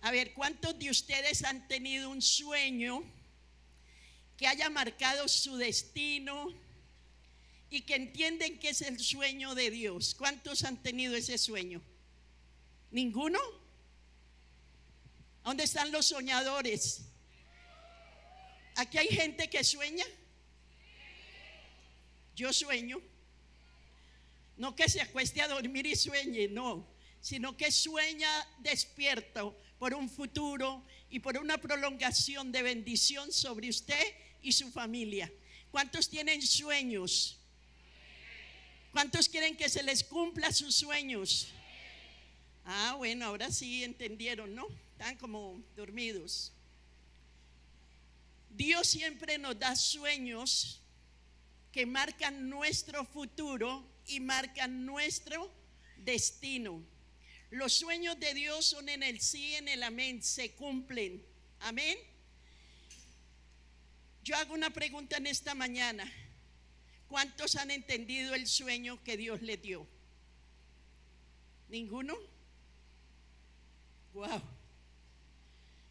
A ver, ¿cuántos de ustedes han tenido un sueño que haya marcado su destino y que entienden que es el sueño de Dios? ¿Cuántos han tenido ese sueño? ¿Ninguno? ¿Dónde están los soñadores? ¿Aquí hay gente que sueña? Yo sueño. No que se acueste a dormir y sueñe, no, sino que sueña despierto por un futuro y por una prolongación de bendición sobre usted y su familia. ¿Cuántos tienen sueños? ¿Cuántos quieren que se les cumpla sus sueños? Ah, bueno, ahora sí entendieron, ¿no? Están como dormidos. Dios siempre nos da sueños que marcan nuestro futuro y marcan nuestro destino. Los sueños de Dios son en el sí y en el amén, se cumplen. Amén. Yo hago una pregunta en esta mañana. ¿Cuántos han entendido el sueño que Dios les dio? ¿Ninguno? Wow.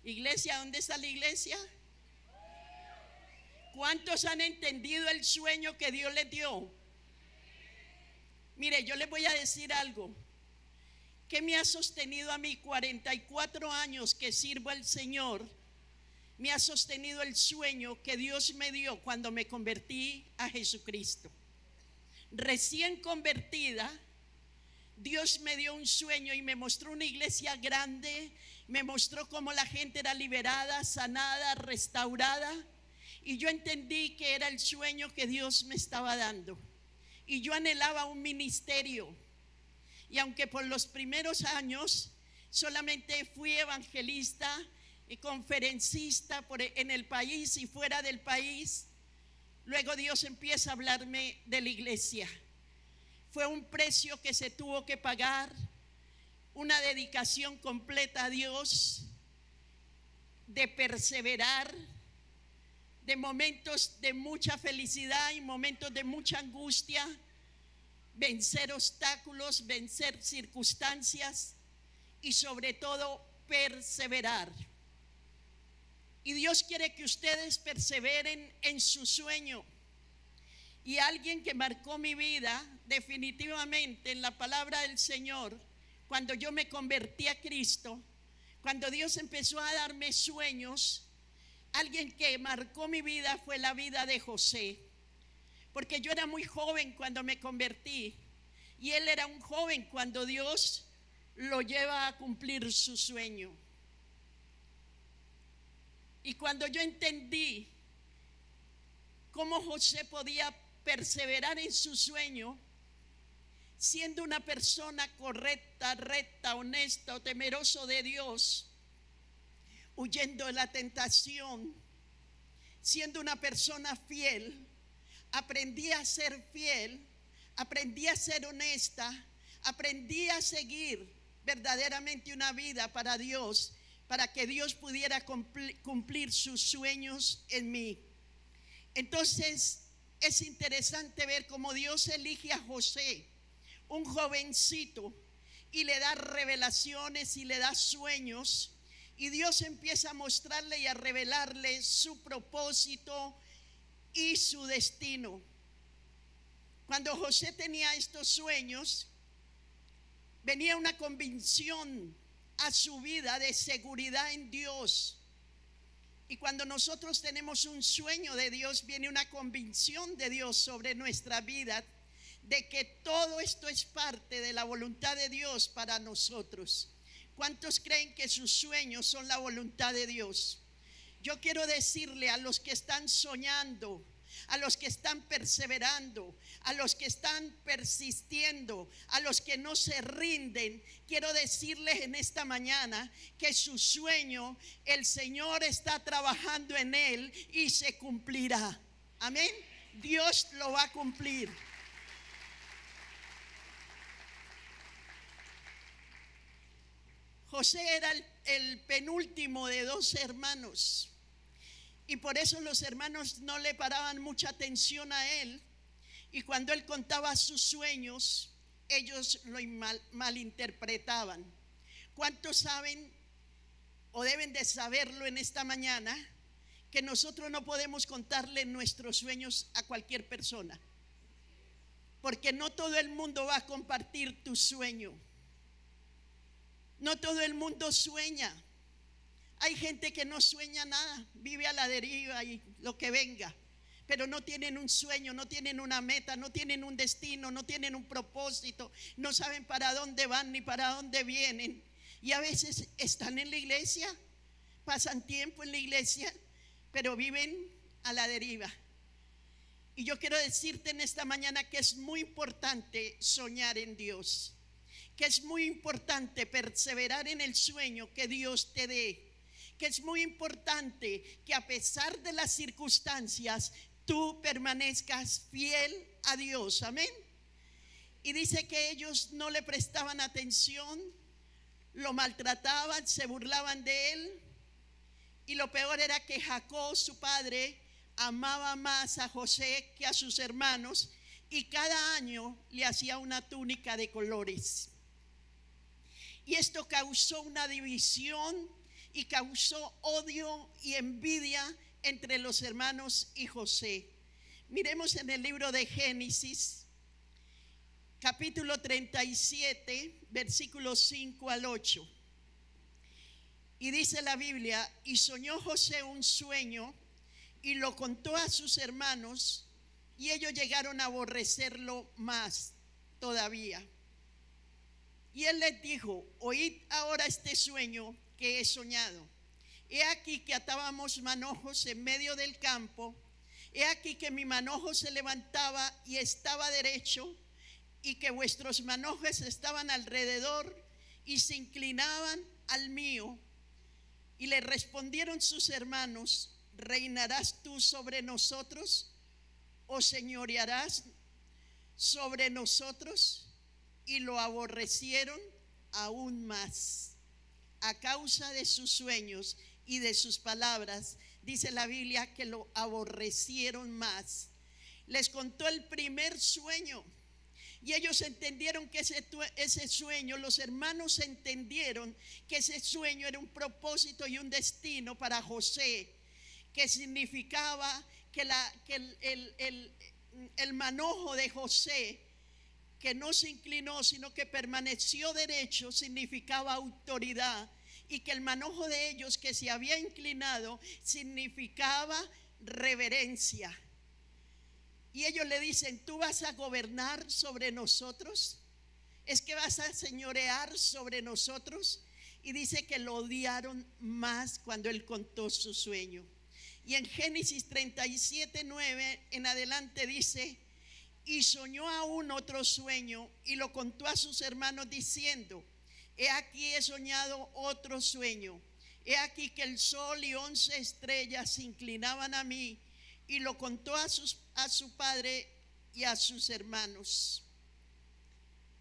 Iglesia, ¿dónde está la iglesia? ¿Cuántos han entendido el sueño que Dios les dio? Mire, yo les voy a decir algo. ¿Qué me ha sostenido a mí 44 años que sirvo al Señor? Me ha sostenido el sueño que Dios me dio cuando me convertí a Jesucristo. Recién convertida, Dios me dio un sueño y me mostró una iglesia grande, me mostró cómo la gente era liberada, sanada, restaurada, y yo entendí que era el sueño que Dios me estaba dando. Y yo anhelaba un ministerio. Y aunque por los primeros años solamente fui evangelista y conferencista en el país y fuera del país, luego Dios empieza a hablarme de la iglesia. Fue un precio que se tuvo que pagar, una dedicación completa a Dios, de perseverar, de momentos de mucha felicidad y momentos de mucha angustia, vencer obstáculos, vencer circunstancias y sobre todo perseverar. Y Dios quiere que ustedes perseveren en su sueño. Y alguien que marcó mi vida definitivamente en la palabra del Señor, cuando yo me convertí a Cristo, cuando Dios empezó a darme sueños, alguien que marcó mi vida fue la vida de José. Porque yo era muy joven cuando me convertí y él era un joven cuando Dios lo lleva a cumplir su sueño. Y cuando yo entendí cómo José podía perseverar en su sueño, siendo una persona correcta, recta, honesta o temeroso de Dios, huyendo de la tentación, siendo una persona fiel, aprendí a ser fiel, aprendí a ser honesta, aprendí a seguir verdaderamente una vida para Dios, para que Dios pudiera cumplir sus sueños en mí. Entonces es interesante ver cómo Dios elige a José, un jovencito, y le da revelaciones y le da sueños, y Dios empieza a mostrarle y a revelarle su propósito y su destino. Cuando José tenía estos sueños, venía una convicción a su vida de seguridad en Dios. Y cuando nosotros tenemos un sueño de Dios, viene una convicción de Dios sobre nuestra vida, de que todo esto es parte de la voluntad de Dios para nosotros. ¿Cuántos creen que sus sueños son la voluntad de Dios? Yo quiero decirle a los que están soñando, a los que están perseverando, a los que están persistiendo, a los que no se rinden, quiero decirles en esta mañana que su sueño, el Señor está trabajando en él y se cumplirá. Amén. Dios lo va a cumplir. José era el penúltimo de 2 hermanos. Y por eso los hermanos no le paraban mucha atención a él. Y cuando él contaba sus sueños, ellos lo malinterpretaban. ¿Cuántos saben o deben de saberlo en esta mañana, que nosotros no podemos contarle nuestros sueños a cualquier persona, porque no todo el mundo va a compartir tu sueño. No todo el mundo sueña. Hay gente que no sueña nada, vive a la deriva y lo que venga, pero no tienen un sueño, no tienen una meta, no tienen un destino, no tienen un propósito, no saben para dónde van ni para dónde vienen. Y a veces están en la iglesia, pasan tiempo en la iglesia, pero viven a la deriva. Y yo quiero decirte en esta mañana que es muy importante soñar en Dios, que es muy importante perseverar en el sueño que Dios te dé, que es muy importante que a pesar de las circunstancias tú permanezcas fiel a Dios. Amén. Y dice que ellos no le prestaban atención, lo maltrataban, se burlaban de él, y lo peor era que Jacob, su padre, amaba más a José que a sus hermanos, y cada año le hacía una túnica de colores. Y esto causó una división y causó odio y envidia entre los hermanos y José. Miremos en el libro de Génesis, capítulo 37, versículos 5 al 8. Y dice la Biblia: y soñó José un sueño y lo contó a sus hermanos, y ellos llegaron a aborrecerlo más todavía. Y él les dijo: oíd ahora este sueño que he soñado. He aquí que atábamos manojos en medio del campo. He aquí que mi manojo se levantaba y estaba derecho, y que vuestros manojos estaban alrededor y se inclinaban al mío. Y le respondieron sus hermanos: ¿reinarás tú sobre nosotros o señorearás sobre nosotros? Y lo aborrecieron aún más a causa de sus sueños y de sus palabras. Dice la Biblia que lo aborrecieron más. Les contó el primer sueño y ellos entendieron que ese sueño, los hermanos entendieron que ese sueño era un propósito y un destino para José, que significaba que el manojo de José, que no se inclinó sino que permaneció derecho, significaba autoridad, y que el manojo de ellos que se había inclinado significaba reverencia. Y ellos le dicen: ¿tú vas a gobernar sobre nosotros? ¿Es que vas a señorear sobre nosotros? Y dice que lo odiaron más cuando él contó su sueño. Y en Génesis 37, 9 en adelante dice: y soñó aún otro sueño y lo contó a sus hermanos diciendo: he aquí he soñado otro sueño. He aquí que el sol y 11 estrellas se inclinaban a mí. Y lo contó a su padre y a sus hermanos.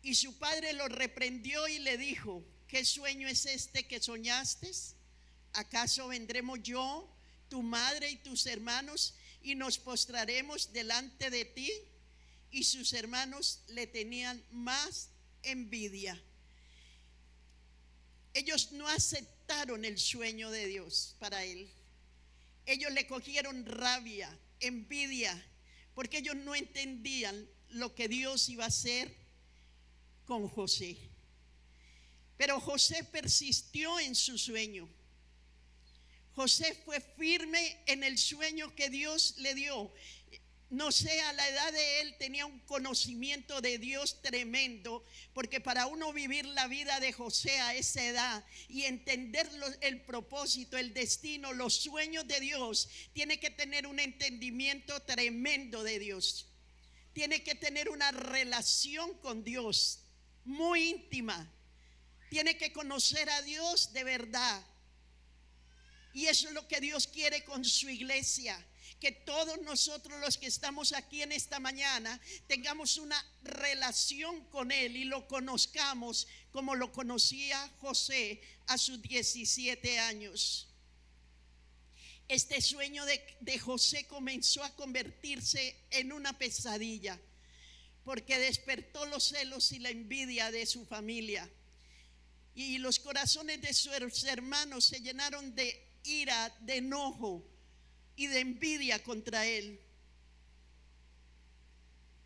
Y su padre lo reprendió y le dijo: ¿qué sueño es este que soñaste? ¿Acaso vendremos yo, tu madre y tus hermanos, y nos postraremos delante de ti? Y sus hermanos le tenían más envidia. Ellos no aceptaron el sueño de Dios para él. Ellos le cogieron rabia, envidia, porque ellos no entendían lo que Dios iba a hacer con José. Pero José persistió en su sueño. José fue firme en el sueño que Dios le dio. No sé, a la edad de él tenía un conocimiento de Dios tremendo, porque para uno vivir la vida de José a esa edad y entender el propósito, el destino, los sueños de Dios, tiene que tener un entendimiento tremendo de Dios. Tiene que tener una relación con Dios muy íntima. Tiene que conocer a Dios de verdad. Y eso es lo que Dios quiere con su iglesia. Que todos nosotros los que estamos aquí en esta mañana tengamos una relación con Él y lo conozcamos como lo conocía José a sus 17 años. Este sueño de José comenzó a convertirse en una pesadilla, porque despertó los celos y la envidia de su familia. y los corazones de sus hermanos se llenaron de ira, de enojo y de envidia contra él.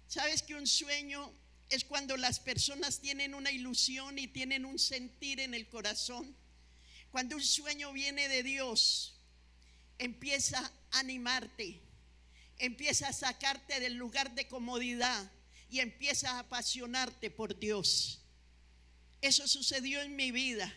¿Sabes que un sueño es cuando las personas tienen una ilusión y tienen un sentir en el corazón? Cuando un sueño viene de Dios, empieza a animarte, empieza a sacarte del lugar de comodidad y empieza a apasionarte por Dios. Eso sucedió en mi vida.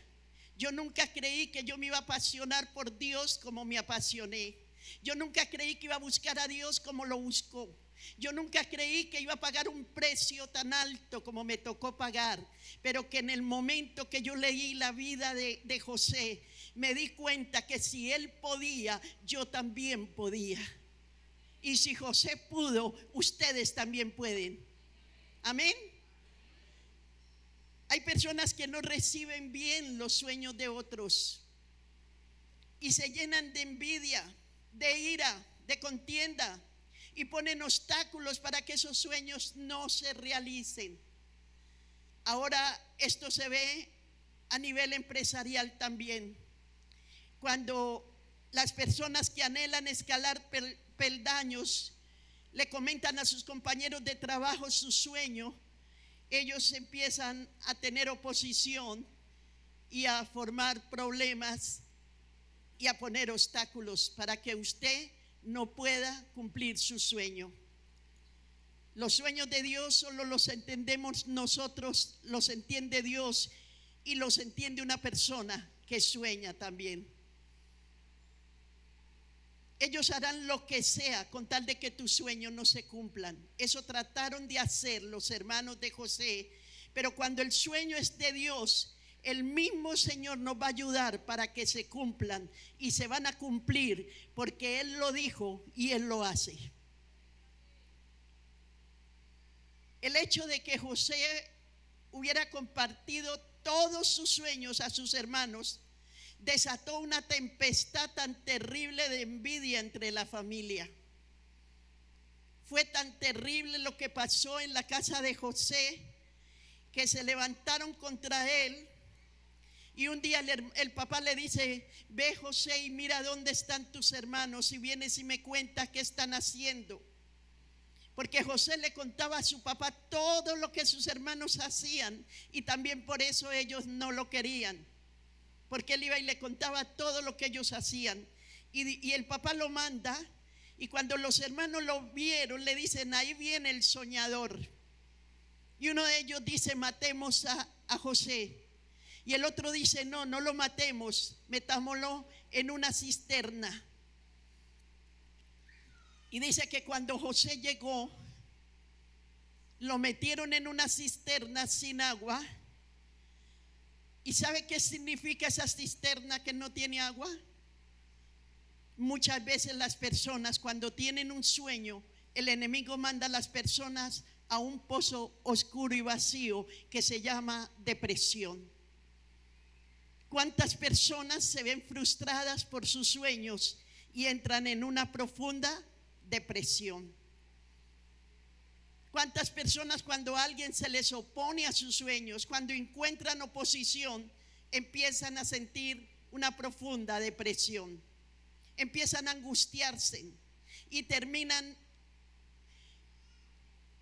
Yo nunca creí que yo me iba a apasionar por Dios como me apasioné. Yo nunca creí que iba a buscar a Dios como lo buscó. Yo nunca creí que iba a pagar un precio tan alto como me tocó pagar, pero que en el momento que yo leí la vida de José, me di cuenta que si él podía, yo también podía. Y si José pudo, ustedes también pueden. Amén. Hay personas que no reciben bien los sueños de otros y se llenan de envidia, de ira, de contienda, y ponen obstáculos para que esos sueños no se realicen. Ahora esto se ve a nivel empresarial también. Cuando las personas que anhelan escalar peldaños le comentan a sus compañeros de trabajo su sueño, ellos empiezan a tener oposición y a formar problemas y a poner obstáculos para que usted no pueda cumplir su sueño. Los sueños de Dios solo los entendemos nosotros, los entiende Dios y los entiende una persona que sueña también. Ellos harán lo que sea con tal de que tus sueños no se cumplan. Eso trataron de hacer los hermanos de José, pero cuando el sueño es de Dios, el mismo Señor nos va a ayudar para que se cumplan, y se van a cumplir porque Él lo dijo y Él lo hace. El hecho de que José hubiera compartido todos sus sueños a sus hermanos desató una tempestad tan terrible de envidia entre la familia. Fue tan terrible lo que pasó en la casa de José que se levantaron contra él. Y un día el papá le dice: ve, José, y mira dónde están tus hermanos, y vienes y me cuentas qué están haciendo. Porque José le contaba a su papá todo lo que sus hermanos hacían, y también por eso ellos no lo querían, porque él iba y le contaba todo lo que ellos hacían. Y el papá lo manda, y cuando los hermanos lo vieron, le dicen: ahí viene el soñador. Y uno de ellos dice: matemos a José. Y el otro dice: no, no lo matemos, metámoslo en una cisterna. Y dice que cuando José llegó, lo metieron en una cisterna sin agua. ¿Y sabe qué significa esa cisterna que no tiene agua? Muchas veces las personas, cuando tienen un sueño, el enemigo manda a las personas a un pozo oscuro y vacío que se llama depresión. ¿Cuántas personas se ven frustradas por sus sueños y entran en una profunda depresión? ¿Cuántas personas, cuando alguien se les opone a sus sueños, cuando encuentran oposición, empiezan a sentir una profunda depresión? Empiezan a angustiarse y terminan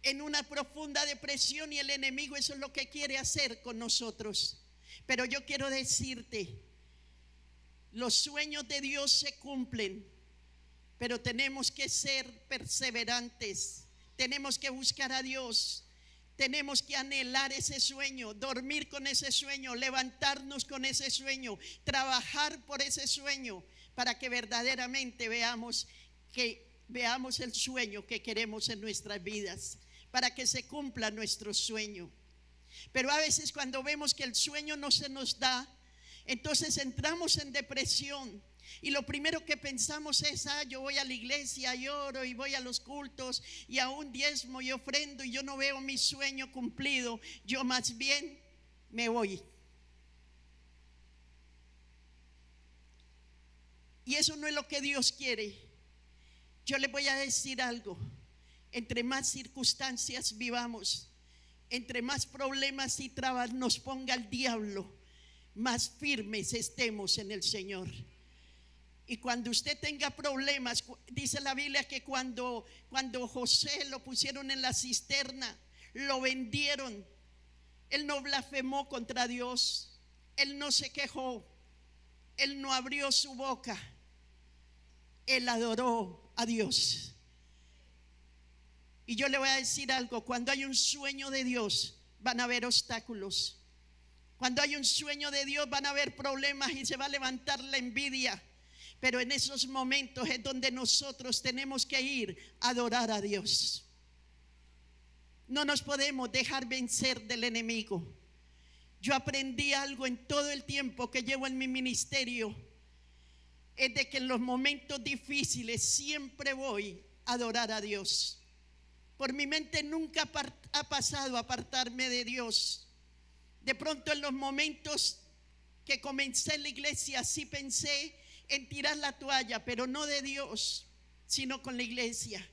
en una profunda depresión, y el enemigo eso es lo que quiere hacer con nosotros. Pero yo quiero decirte, los sueños de Dios se cumplen, pero tenemos que ser perseverantes, tenemos que buscar a Dios, tenemos que anhelar ese sueño, dormir con ese sueño, levantarnos con ese sueño, trabajar por ese sueño, para que verdaderamente veamos el sueño que queremos en nuestras vidas, para que se cumpla nuestro sueño. Pero a veces, cuando vemos que el sueño no se nos da, entonces entramos en depresión, y lo primero que pensamos es: yo voy a la iglesia y oro y voy a los cultos y aún diezmo y ofrendo, y yo no veo mi sueño cumplido, yo más bien me voy. Y eso no es lo que Dios quiere. Yo les voy a decir algo: entre más circunstancias vivamos, entre más problemas y trabas nos ponga el diablo, más firmes estemos en el Señor. Y cuando usted tenga problemas, dice la Biblia que cuando José lo pusieron en la cisterna, lo vendieron, él no blasfemó contra Dios, él no se quejó, él no abrió su boca, él adoró a Dios. Y yo le voy a decir algo: cuando hay un sueño de Dios, van a haber obstáculos. Cuando hay un sueño de Dios, van a haber problemas y se va a levantar la envidia. Pero en esos momentos es donde nosotros tenemos que ir a adorar a Dios. No nos podemos dejar vencer del enemigo. Yo aprendí algo en todo el tiempo que llevo en mi ministerio, es de que en los momentos difíciles siempre voy a adorar a Dios. Por mi mente nunca ha pasado apartarme de Dios. De pronto en los momentos que comencé en la iglesia sí pensé en tirar la toalla, pero no de Dios, sino con la iglesia.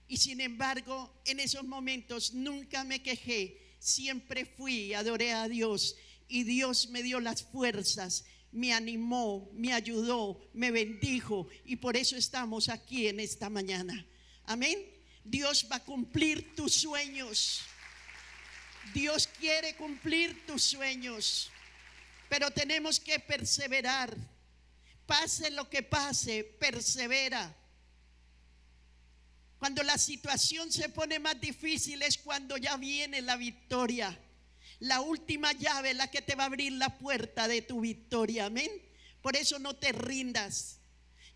Y sin embargo, en esos momentos nunca me quejé, siempre fui, adoré a Dios, y Dios me dio las fuerzas, me animó, me ayudó, me bendijo, y por eso estamos aquí en esta mañana. Amén. Dios va a cumplir tus sueños. Dios quiere cumplir tus sueños, pero tenemos que perseverar. Pase lo que pase, persevera. Cuando la situación se pone más difícil es cuando ya viene la victoria. La última llave es la que te va a abrir la puerta de tu victoria. Amén. Por eso no te rindas.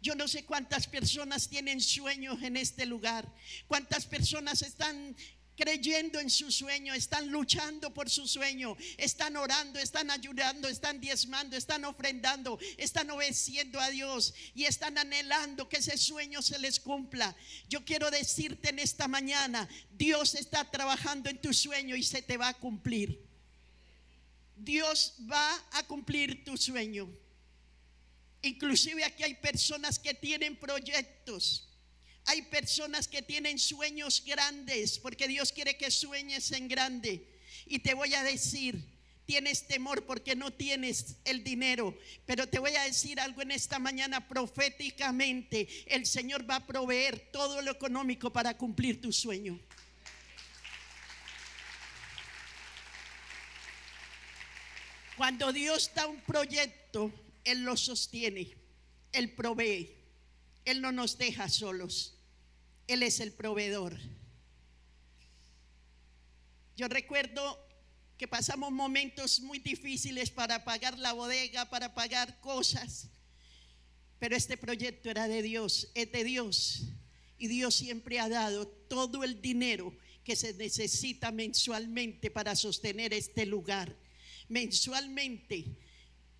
Yo no sé cuántas personas tienen sueños en este lugar, cuántas personas están creyendo en su sueño, están luchando por su sueño, están orando, están ayudando, están diezmando, están ofrendando, están obedeciendo a Dios y están anhelando que ese sueño se les cumpla. Yo quiero decirte en esta mañana, Dios está trabajando en tu sueño y se te va a cumplir. Dios va a cumplir tu sueño. Inclusive aquí hay personas que tienen proyectos. Hay personas que tienen sueños grandes, porque Dios quiere que sueñes en grande. Y te voy a decir, tienes temor porque no tienes el dinero, pero te voy a decir algo en esta mañana proféticamente: el Señor va a proveer todo lo económico para cumplir tu sueño. Cuando Dios da un proyecto, Él lo sostiene, Él provee. Él no nos deja solos. Él es el proveedor. Yo recuerdo que pasamos momentos muy difíciles para pagar la bodega, para pagar cosas, pero este proyecto era de Dios, es de Dios, y Dios siempre ha dado todo el dinero que se necesita mensualmente para sostener este lugar. Mensualmente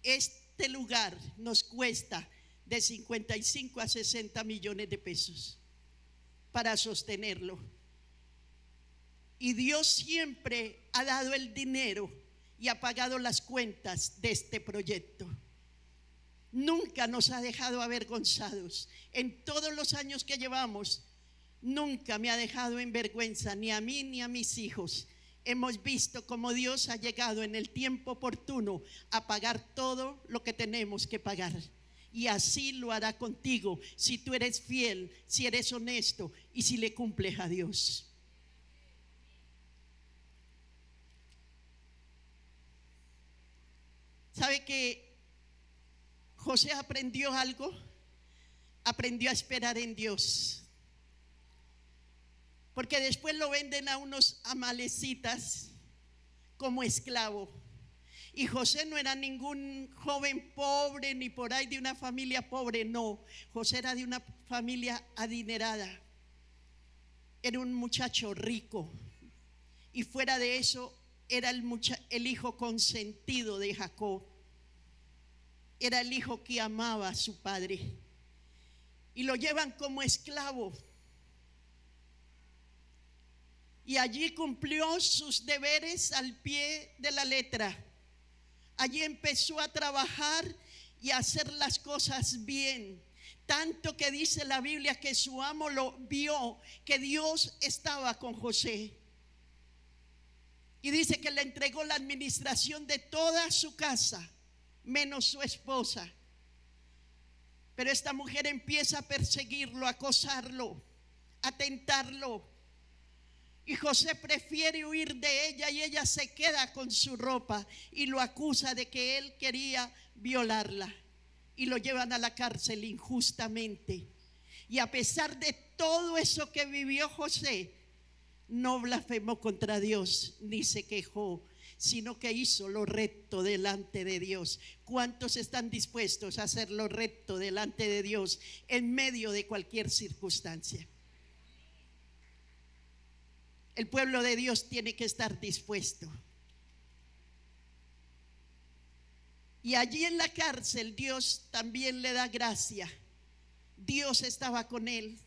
este lugar nos cuesta de 55 a 60 millones de pesos para sostenerlo. Y Dios siempre ha dado el dinero y ha pagado las cuentas de este proyecto. Nunca nos ha dejado avergonzados. En todos los años que llevamos, nunca me ha dejado en vergüenza, ni a mí ni a mis hijos. Hemos visto cómo Dios ha llegado en el tiempo oportuno a pagar todo lo que tenemos que pagar. Y así lo hará contigo si tú eres fiel, si eres honesto y si le cumples a Dios. ¿Sabe que José aprendió algo? Aprendió a esperar en Dios. Porque después lo venden a unos amalecitas como esclavo. Y José no era ningún joven pobre ni por ahí de una familia pobre, no. José era de una familia adinerada. Era un muchacho rico. Y fuera de eso, era el hijo consentido de Jacob. Era el hijo que amaba a su padre. Y lo llevan como esclavo. Y allí cumplió sus deberes al pie de la letra. Allí empezó a trabajar y a hacer las cosas bien. Tanto que dice la Biblia que su amo lo vio, que Dios estaba con José. Y dice que le entregó la administración de toda su casa. menos su esposa. Pero esta mujer empieza a perseguirlo, a acosarlo, a tentarlo. Y José prefiere huir de ella y ella se queda con su ropa y lo acusa de que él quería violarla. Y lo llevan a la cárcel injustamente. Y a pesar de todo eso que vivió José, no blasfemó contra Dios ni se quejó, sino que hizo lo recto delante de Dios. ¿Cuántos están dispuestos a hacer lo recto delante de Dios en medio de cualquier circunstancia? El pueblo de Dios tiene que estar dispuesto. Y allí en la cárcel Dios también le da gracia. Dios estaba con él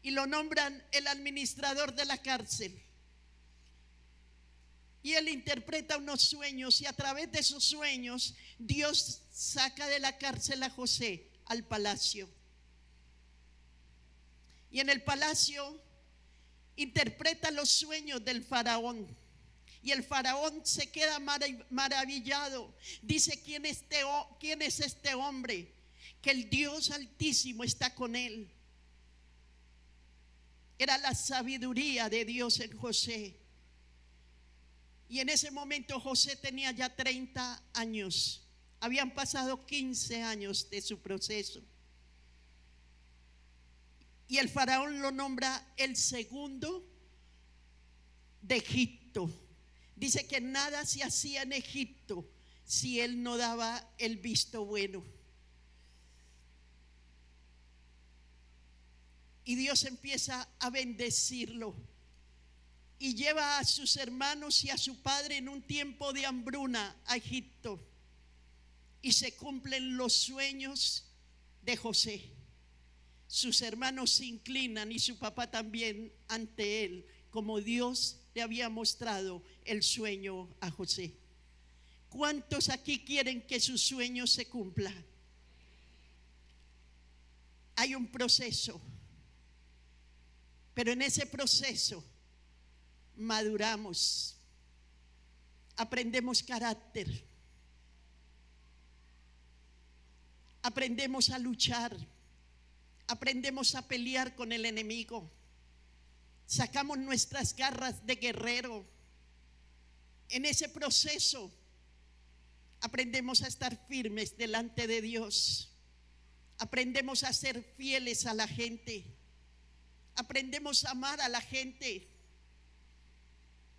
y lo nombran el administrador de la cárcel. Y él interpreta unos sueños y a través de esos sueños Dios saca de la cárcel a José al palacio. Y en el palacio interpreta los sueños del faraón. Y el faraón se queda maravillado. Dice: ¿quién es este hombre? Que el Dios Altísimo está con él. Era la sabiduría de Dios en José. Y en ese momento José tenía ya 30 años. Habían pasado 15 años de su proceso. Y el faraón lo nombra el segundo de Egipto. Dice que nada se hacía en Egipto si él no daba el visto bueno. Y Dios empieza a bendecirlo. Y lleva a sus hermanos y a su padre en un tiempo de hambruna a Egipto. Y se cumplen los sueños de José. Sus hermanos se inclinan y su papá también ante él, como Dios le había mostrado el sueño a José. ¿Cuántos aquí quieren que su sueño se cumpla? Hay un proceso, pero en ese proceso maduramos, aprendemos carácter, aprendemos a luchar, aprendemos a pelear con el enemigo, sacamos nuestras garras de guerrero. En ese proceso aprendemos a estar firmes delante de Dios, aprendemos a ser fieles a la gente, aprendemos a amar a la gente.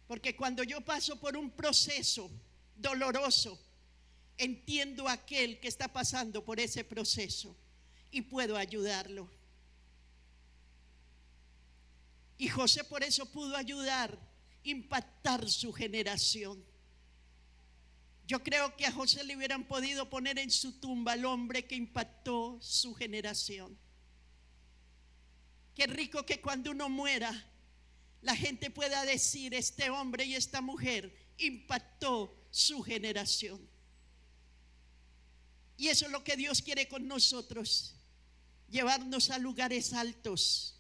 Porque cuando yo paso por un proceso doloroso, entiendo a aquel que está pasando por ese proceso y puedo ayudarlo. Y José por eso pudo ayudar, impactar su generación. Yo creo que a José le hubieran podido poner en su tumba al hombre que impactó su generación. Qué rico que cuando uno muera, la gente pueda decir: este hombre y esta mujer impactó su generación. Y eso es lo que Dios quiere con nosotros, llevarnos a lugares altos.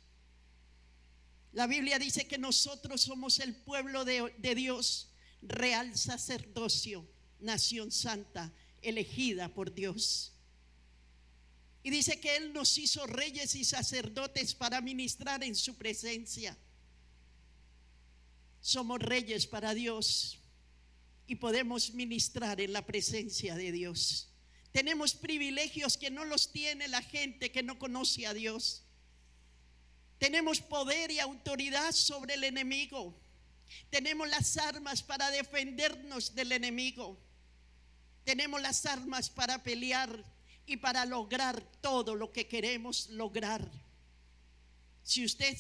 La Biblia dice que nosotros somos el pueblo de Dios, real sacerdocio, nación santa, elegida por Dios. Y dice que Él nos hizo reyes y sacerdotes para ministrar en su presencia. Somos reyes para Dios y podemos ministrar en la presencia de Dios. Tenemos privilegios que no los tiene la gente que no conoce a Dios. Tenemos poder y autoridad sobre el enemigo. Tenemos las armas para defendernos del enemigo. Tenemos las armas para pelear y para lograr todo lo que queremos lograr. Si usted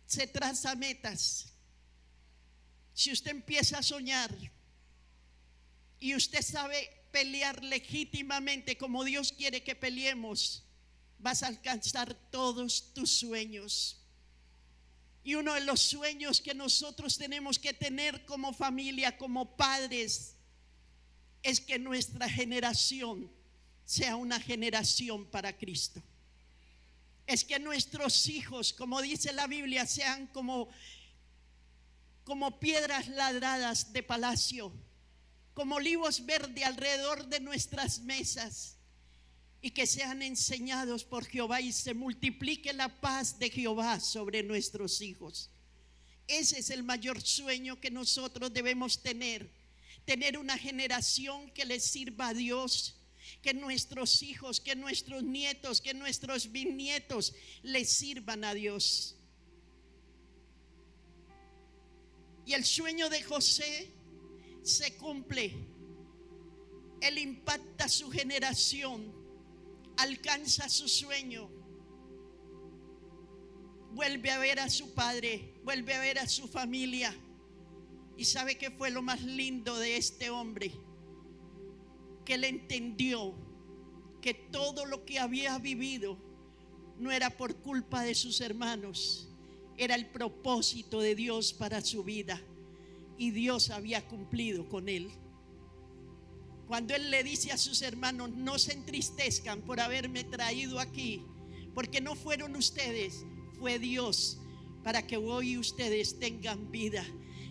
se traza metas, si usted empieza a soñar y usted sabe pelear legítimamente como Dios quiere que peleemos, vas a alcanzar todos tus sueños. Y uno de los sueños que nosotros tenemos que tener como familia, como padres, es que nuestra generación sea una generación para Cristo. Es que nuestros hijos, como dice la Biblia, sean como piedras labradas de palacio, como olivos verdes alrededor de nuestras mesas, y que sean enseñados por Jehová y se multiplique la paz de Jehová sobre nuestros hijos. Ese es el mayor sueño que nosotros debemos tener una generación que le sirva a Dios, que nuestros hijos, que nuestros nietos, que nuestros bisnietos le sirvan a Dios. Y el sueño de José se cumple. Él impacta su generación, alcanza su sueño, vuelve a ver a su padre, vuelve a ver a su familia. ¿Y sabe qué fue lo más lindo de este hombre? Que él entendió que todo lo que había vivido no era por culpa de sus hermanos, era el propósito de Dios para su vida, y Dios había cumplido con él. Cuando él le dice a sus hermanos: no se entristezcan por haberme traído aquí, porque no fueron ustedes, fue Dios, para que hoy ustedes tengan vida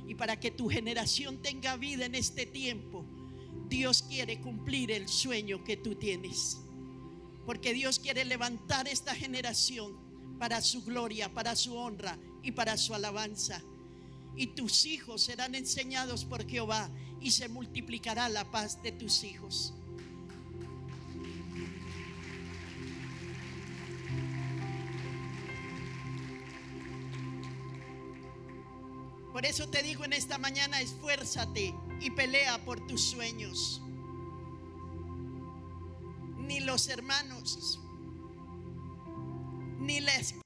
y para que tu generación tenga vida en este tiempo. Dios quiere cumplir el sueño que tú tienes, porque Dios quiere levantar esta generación para su gloria, para su honra y para su alabanza. Y tus hijos serán enseñados por Jehová, y se multiplicará la paz de tus hijos. Por eso te digo en esta mañana: esfuérzate y pelea por tus sueños. Ni los hermanos, ni la esposa,